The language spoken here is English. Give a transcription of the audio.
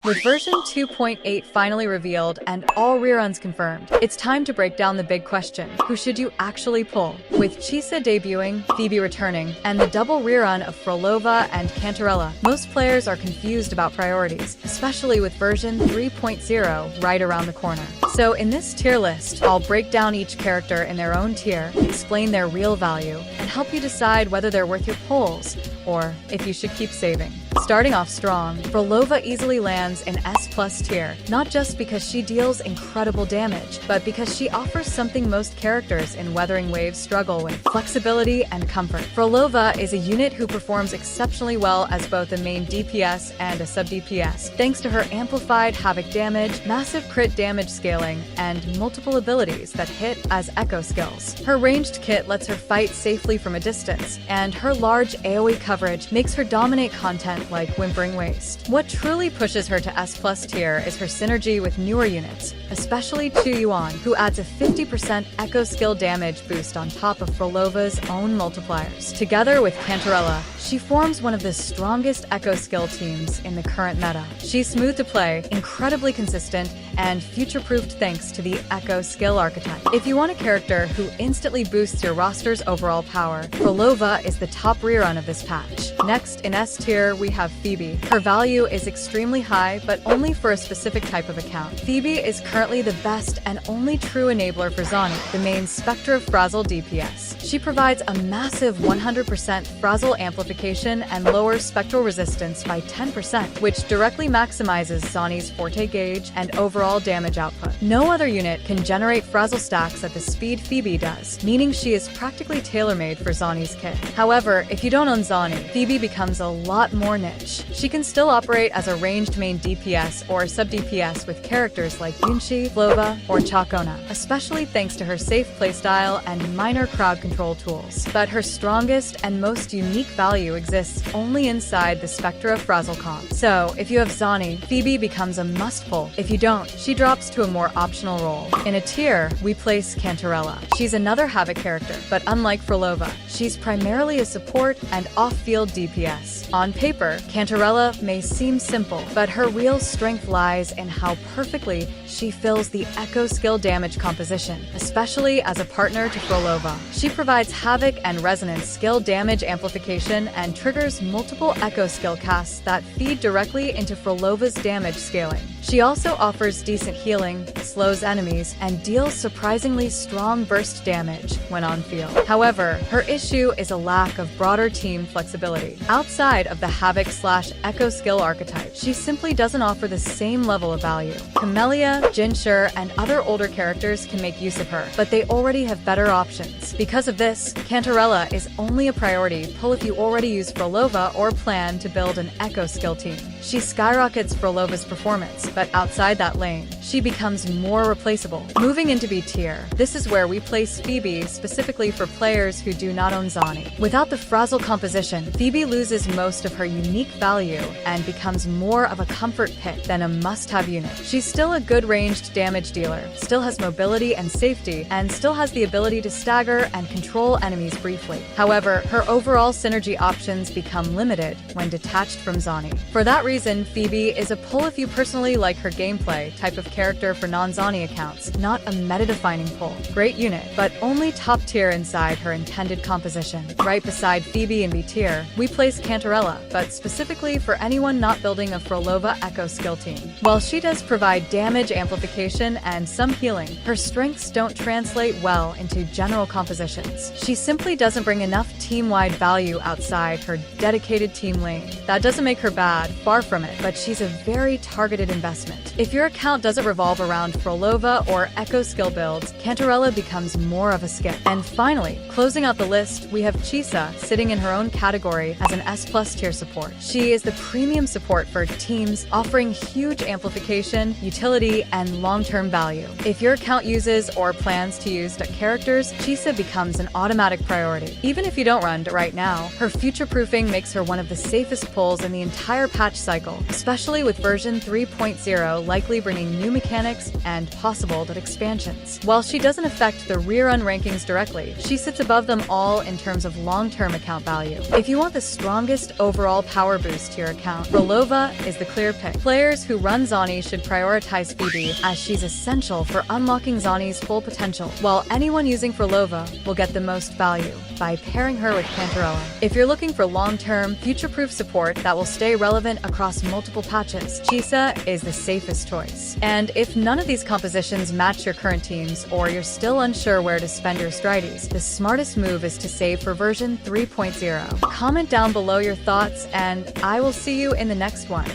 With version 2.8 finally revealed and all reruns confirmed, it's time to break down the big question: who should you actually pull? With Chisa debuting, Phoebe returning, and the double rerun of Phrolova and Canterella, most players are confused about priorities, especially with version 3.0 right around the corner. So in this tier list, I'll break down each character in their own tier, explain their real value, and help you decide whether they're worth your pulls, or if you should keep saving. Starting off strong, Phrolova easily lands in S+ tier, not just because she deals incredible damage, but because she offers something most characters in Wuthering Waves struggle with: flexibility and comfort. Phrolova is a unit who performs exceptionally well as both a main DPS and a sub-DPS, thanks to her amplified Havoc damage, massive crit damage scaling, and multiple abilities that hit as echo skills. Her ranged kit lets her fight safely from a distance, and her large AoE coverage makes her dominate content like Wuthering Waves. What truly pushes her to S+ tier is her synergy with newer units, especially WuWa, who adds a 50% echo skill damage boost on top of Phrolova's own multipliers. Together with Canterella, she forms one of the strongest echo skill teams in the current meta. She's smooth to play, incredibly consistent, and future-proofed thanks to the echo skill archetype. If you want a character who instantly boosts your roster's overall power, Phrolova is the top rerun of this patch. Next, in S tier, we have Phoebe. Her value is extremely high, but only for a specific type of account. Phoebe is currently the best and only true enabler for Zani, the main Spectre Frazzle DPS. She provides a massive 100% Frazzle amplification and lowers spectral resistance by 10%, which directly maximizes Zani's forte gauge and overall damage output. No other unit can generate Frazzle stacks at the speed Phoebe does, meaning she is practically tailor-made for Zani's kit. However, if you don't own Zani, Phoebe becomes a lot more niche. She can still operate as a ranged main DPS or sub-DPS with characters like Yunshi, Phrolova, or Chakona, especially thanks to her safe playstyle and minor crowd control tools. But her strongest and most unique value exists only inside the Spectra Frazzle comp. So, if you have Zani, Phoebe becomes a must-pull. If you don't, she drops to a more optional role. In a tier, we place Canterella. She's another Havoc character, but unlike Phrolova, she's primarily a support and off-field DPS. On paper, Canterella may seem simple, but her real strength lies in how perfectly she fills the echo skill damage composition, especially as a partner to Phrolova. She provides Havoc and Resonance skill damage amplification and triggers multiple echo skill casts that feed directly into Phrolova's damage scaling. She also offers decent healing, slows enemies, and deals surprisingly strong burst damage when on field. However, her issue is a lack of broader team flexibility. Outside of the Havoc/Echo skill archetype, she simply doesn't offer the same level of value. Camellia, Jinshur, and other older characters can make use of her, but they already have better options. Because of this, Canterella is only a priority pull if you already use Phrolova or plan to build an Echo skill team. She skyrockets Phrolova's performance, but outside that lane, she becomes more replaceable. Moving into B tier, this is where we place Phoebe specifically for players who do not own Zani. Without the Frazzle composition, Phoebe loses most of her unique value and becomes more of a comfort pick than a must-have unit. She's still a good ranged damage dealer, still has mobility and safety, and still has the ability to stagger and control enemies briefly. However, her overall synergy options become limited when detached from Zani. For that reason, Phoebe is a pull if you personally like her gameplay type of character for non-Zani accounts, not a meta-defining pull. Great unit, but only top tier inside her intended composition. Right beside Phoebe in B tier, we place Canterella, but specifically for anyone not building a Phrolova Echo skill team. While she does provide damage amplification and some healing, her strengths don't translate well into general compositions. She simply doesn't bring enough team-wide value outside her dedicated team lane. That doesn't make her bad, far from it, but she's a very targeted investment. If your account doesn't revolve around Phrolova or Echo skill builds, Canterella becomes more of a skip. And finally, closing out the list, we have Chisa sitting in her own category as an S+ tier support. She is the premium support for teams, offering huge amplification, utility, and long-term value. If your account uses or plans to use characters, Chisa becomes an automatic priority. Even if you don't run right now, her future-proofing makes her one of the safest pulls in the entire patch cycle, especially with version 3.0 likely bringing new new mechanics and possible expansions. While she doesn't affect the rerun rankings directly, she sits above them all in terms of long-term account value. If you want the strongest overall power boost to your account, Phrolova is the clear pick. Players who run Zani should prioritize Phoebe, as she's essential for unlocking Zani's full potential, while anyone using Phrolova will get the most value by pairing her with Canterella. If you're looking for long-term, future-proof support that will stay relevant across multiple patches, Chisa is the safest choice. And if none of these compositions match your current teams, or you're still unsure where to spend your strides, the smartest move is to save for version 3.0. Comment down below your thoughts, and I will see you in the next one.